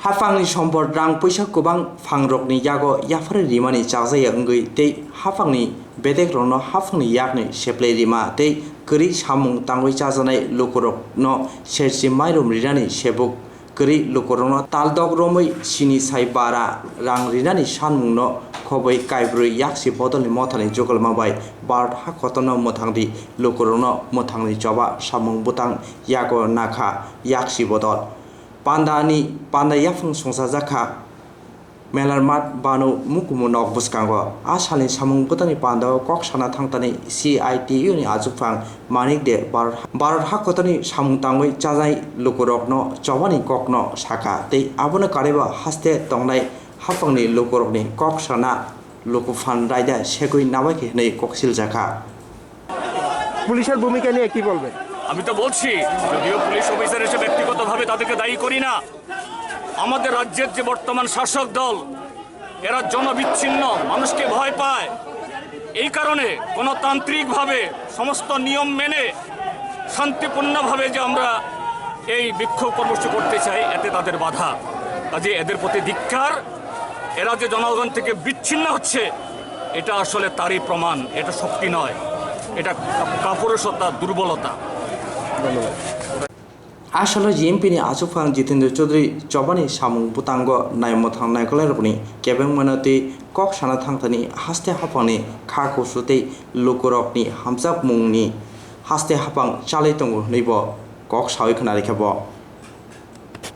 Hafangni sombor rang puisa kubang fangrokni yago yafare rimani chazaya ngui tei hafangni bedek rono hafangni yakni sheple rima tei keri samung tangoi chazanai lukurok no sersi mairum rirani sebuk keri lukurok taldok romoi sini sai bara rang rirani sanmungno khoboi kaibrui yaksi bodolni mothani jogal mabai bard hakotono mothangdi lukurok mothangni joba samung butang yago nakha yaksi bodol Panda yafung songsa jaka Melartmath banu mukumu nok buskango asali samung butani panda kok sana thangtani CPIM ni ajupang manik de barat hakotani samung tangoi chajai lukurokno chobani kokno saka tei abona kareba haste tongnai hafangni lukurokni kok sana lukufan raida sekoi nabake nei koksil jaka পুলিশের ভূমিকা নিয়ে কি বলবেন? আমি তো বলছি যদিও police officer এসে ব্যক্তিগতভাবে তাদেরকে দায়ী করি না, আমাদের রাজ্যের যে বর্তমান শাসক দল এরা জনবিচ্ছিন্ন, মানুষকে ভয় পায়। এই কারণে গণতান্ত্রিকভাবে সমস্ত নিয়ম মেনে শান্তিপূর্ণভাবে যে আমরা এই বিক্ষোভ কর্মসূচি করতে চাই এতে তাদের বাধা। কাজে এদের প্রতি ধিক্কার। এরা যে জনগণ থেকে বিচ্ছিন্ন হচ্ছে এটা আসলে তারই প্রমাণ, এটা শক্তি নয়, এটা কাপুরুষতা, দুর্বলতা। আসলে GMP ni ajupang Jitendra Chaudhary chobani samung butango naimothang naikolai kebeng manati kok sana thangtani haste hapangni kha kusute lukurokni hamjak mungni haste hapang chalai tongo neibo kok sawi khana rekhabo